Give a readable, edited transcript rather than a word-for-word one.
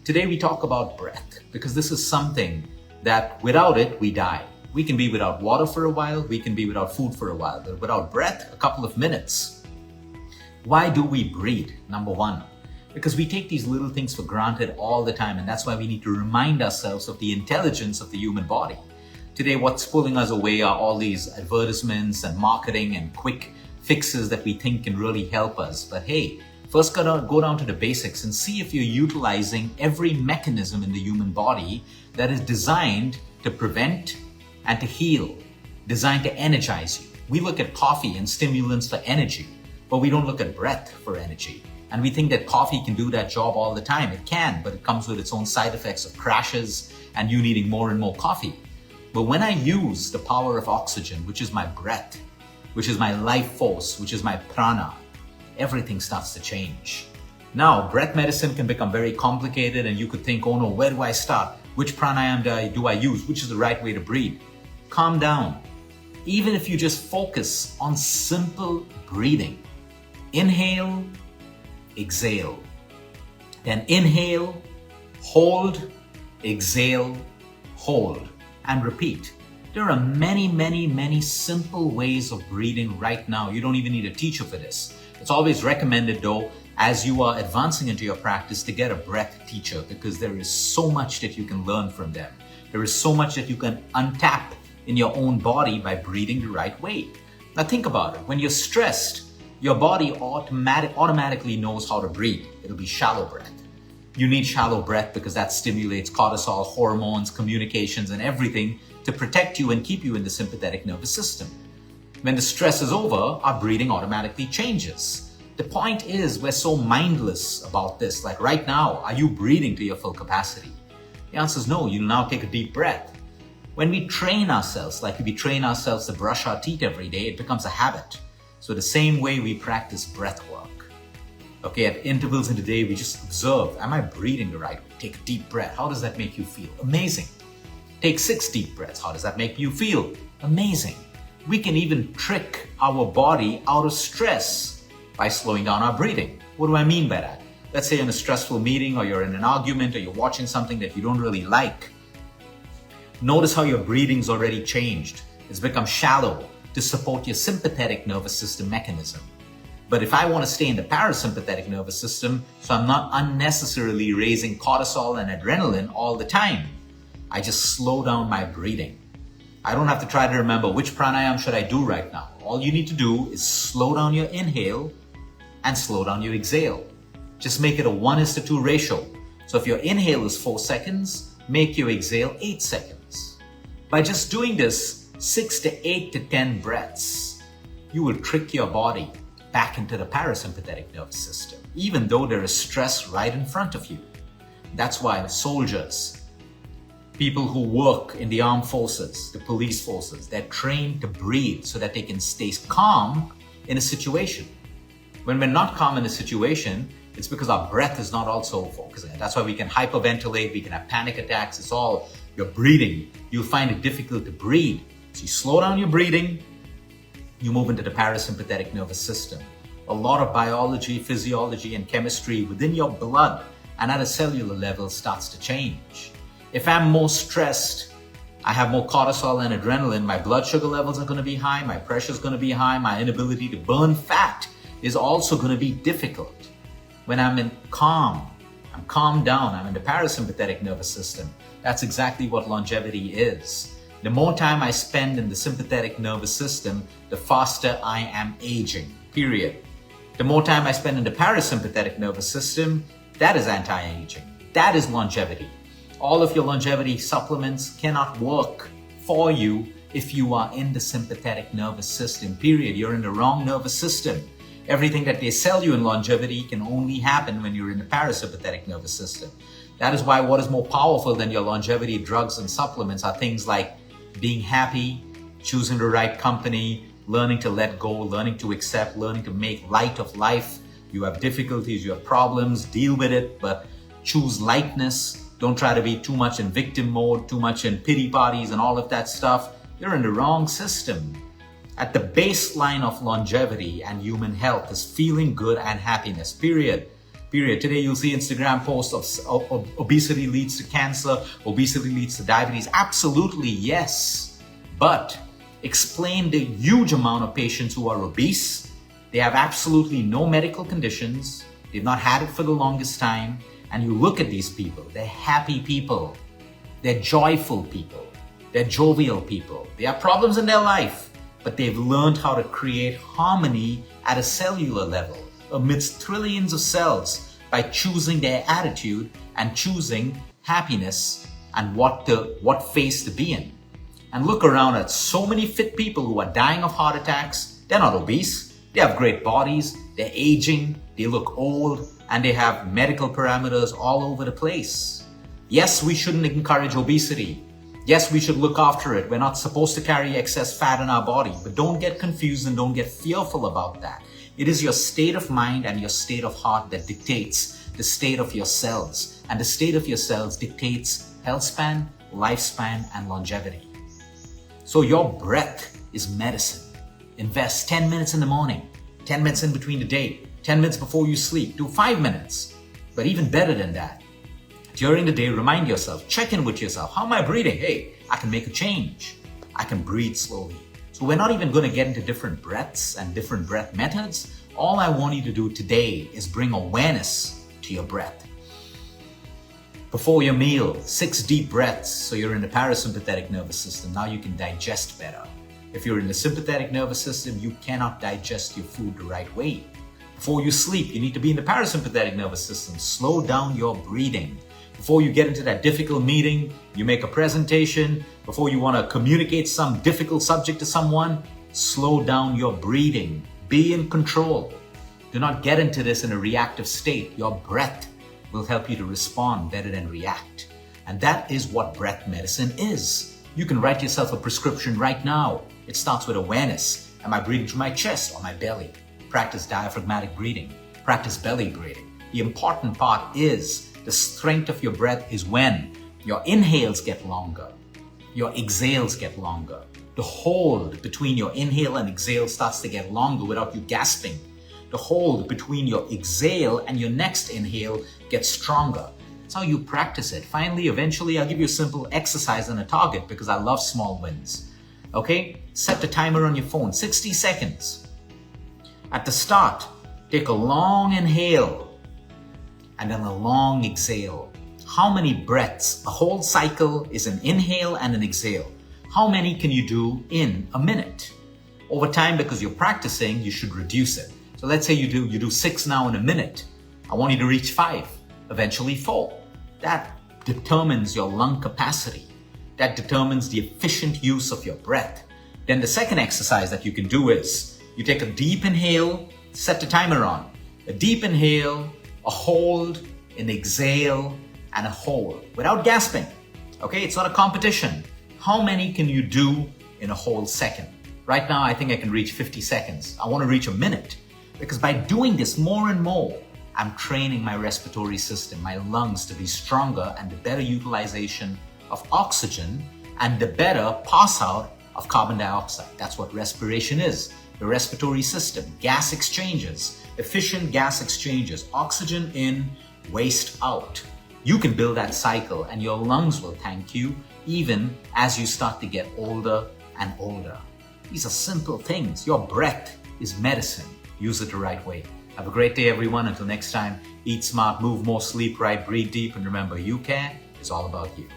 Today we talk about breath because this is something that without it, we die. We can be without water for a while, we can be without food for a while, but without breath, a couple of minutes. Why do we breathe? Number one, because we take these little things for granted all the time, and that's why we need to remind ourselves of the intelligence of the human body. Today, what's pulling us away are all these advertisements and marketing and quick fixes that we think can really help us. But hey, first go down to the basics and see if you're utilizing every mechanism in the human body that is designed to prevent and to heal, designed to energize you. We look at coffee and stimulants for energy, but we don't look at breath for energy. And we think that coffee can do that job all the time. It can, but it comes with its own side effects of crashes and you needing more and more coffee. But when I use the power of oxygen, which is my breath, which is my life force, which is my prana, everything starts to change. Now, breath medicine can become very complicated and you could think, oh no, where do I start? Which pranayama do I use? Which is the right way to breathe? Calm down. Even if you just focus on simple breathing. Inhale, exhale. Then inhale, hold, exhale, hold, and repeat. There are many simple ways of breathing right now. You don't even need a teacher for this. It's always recommended though, as you are advancing into your practice, to get a breath teacher because there is so much that you can learn from them. There is so much that you can untap in your own body by breathing the right way. Now think about it. When you're stressed, your body automatically knows how to breathe. It'll be shallow breath. You need shallow breath because that stimulates cortisol, hormones, communications, and everything to protect you and keep you in the sympathetic nervous system. When the stress is over, our breathing automatically changes. The point is, we're so mindless about this. Like right now, are you breathing to your full capacity? The answer is no. You now take a deep breath. When we train ourselves, like we train ourselves to brush our teeth every day, it becomes a habit. So the same way we practice breath work. Okay, at intervals in the day, we just observe, am I breathing the right way? Take a deep breath. How does that make you feel? Amazing. Take 6 deep breaths. How does that make you feel? Amazing. We can even trick our body out of stress by slowing down our breathing. What do I mean by that? Let's say you're in a stressful meeting or you're in an argument or you're watching something that you don't really like. Notice how your breathing's already changed. It's become shallow to support your sympathetic nervous system mechanism. But if I want to stay in the parasympathetic nervous system, so I'm not unnecessarily raising cortisol and adrenaline all the time, I just slow down my breathing. I don't have to try to remember which pranayama should I do right now. All you need to do is slow down your inhale and slow down your exhale. Just make it a 1:2 ratio. So if your inhale is 4 seconds, make your exhale 8 seconds. By just doing this 6 to 8 to 10 breaths, you will trick your body back into the parasympathetic nervous system, even though there is stress right in front of you. That's why soldiers, people who work in the armed forces, the police forces, they're trained to breathe so that they can stay calm in a situation. When we're not calm in a situation, it's because our breath is not also focusing. That's why we can hyperventilate, we can have panic attacks. It's all your breathing. You'll find it difficult to breathe. So you slow down your breathing, you move into the parasympathetic nervous system. A lot of biology, physiology, and chemistry within your blood and at a cellular level starts to change. If I'm more stressed, I have more cortisol and adrenaline, my blood sugar levels are going to be high, my pressure is going to be high, my inability to burn fat is also going to be difficult. When I'm calmed down, I'm in the parasympathetic nervous system. That's exactly what longevity is. The more time I spend in the sympathetic nervous system, the faster I am aging, period. The more time I spend in the parasympathetic nervous system, that is anti-aging. That is longevity. All of your longevity supplements cannot work for you if you are in the sympathetic nervous system, period. You're in the wrong nervous system. Everything that they sell you in longevity can only happen when you're in the parasympathetic nervous system. That is why what is more powerful than your longevity drugs and supplements are things like being happy, choosing the right company, learning to let go, learning to accept, learning to make light of life. You have difficulties, you have problems, deal with it, but choose lightness. Don't try to be too much in victim mode, too much in pity parties and all of that stuff. You're in the wrong system. At the baseline of longevity and human health is feeling good and happiness, period. Period. Today you'll see Instagram posts of obesity leads to cancer, obesity leads to diabetes. Absolutely, yes. But explain the huge amount of patients who are obese. They have absolutely no medical conditions. They've not had it for the longest time. And you look at these people, they're happy people. They're joyful people. They're jovial people. They have problems in their life, but they've learned how to create harmony at a cellular level amidst trillions of cells by choosing their attitude and choosing happiness and what phase to be in. And look around at so many fit people who are dying of heart attacks. They're not obese. They have great bodies. They're aging. They look old, and they have medical parameters all over the place. Yes, we shouldn't encourage obesity. Yes, we should look after it. We're not supposed to carry excess fat in our body, but don't get confused and don't get fearful about that. It is your state of mind and your state of heart that dictates the state of your cells. And the state of your cells dictates health span, lifespan, and longevity. So your breath is medicine. Invest 10 minutes in the morning, 10 minutes in between the day, 10 minutes before you sleep. Do 5 minutes. But even better than that, during the day, remind yourself, check in with yourself. How am I breathing? Hey, I can make a change. I can breathe slowly. So we're not even going to get into different breaths and different breath methods. All I want you to do today is bring awareness to your breath. Before your meal, 6 deep breaths so you're in the parasympathetic nervous system. Now you can digest better. If you're in the sympathetic nervous system, you cannot digest your food the right way. Before you sleep, you need to be in the parasympathetic nervous system. Slow down your breathing. Before you get into that difficult meeting, you make a presentation, before you want to communicate some difficult subject to someone, slow down your breathing. Be in control. Do not get into this in a reactive state. Your breath will help you to respond better than react. And that is what breath medicine is. You can write yourself a prescription right now. It starts with awareness. Am I breathing through my chest or my belly? Practice diaphragmatic breathing. Practice belly breathing. The important part is the strength of your breath is when your inhales get longer, your exhales get longer. The hold between your inhale and exhale starts to get longer without you gasping. The hold between your exhale and your next inhale gets stronger. That's how you practice it. Finally, eventually, I'll give you a simple exercise and a target because I love small wins. Okay? Set the timer on your phone, 60 seconds. At the start, take a long inhale and then a long exhale. How many breaths? A whole cycle is an inhale and an exhale. How many can you do in a minute? Over time, because you're practicing, you should reduce it. So let's say you do 6 now in a minute. I want you to reach 5, eventually 4. That determines your lung capacity. That determines the efficient use of your breath. Then the second exercise that you can do is you take a deep inhale, set the timer on. A deep inhale, a hold, an exhale, and a hold without gasping. Okay, it's not a competition. How many can you do in a whole second? Right now, I think I can reach 50 seconds. I want to reach a minute because by doing this more and more, I'm training my respiratory system, my lungs to be stronger and the better utilization of oxygen and the better pass out of carbon dioxide. That's what respiration is. The respiratory system, gas exchanges, efficient gas exchanges, oxygen in, waste out. You can build that cycle and your lungs will thank you even as you start to get older and older. These are simple things. Your breath is medicine. Use it the right way. Have a great day, everyone. Until next time, eat smart, move more, sleep right, breathe deep, and remember, you care is all about you.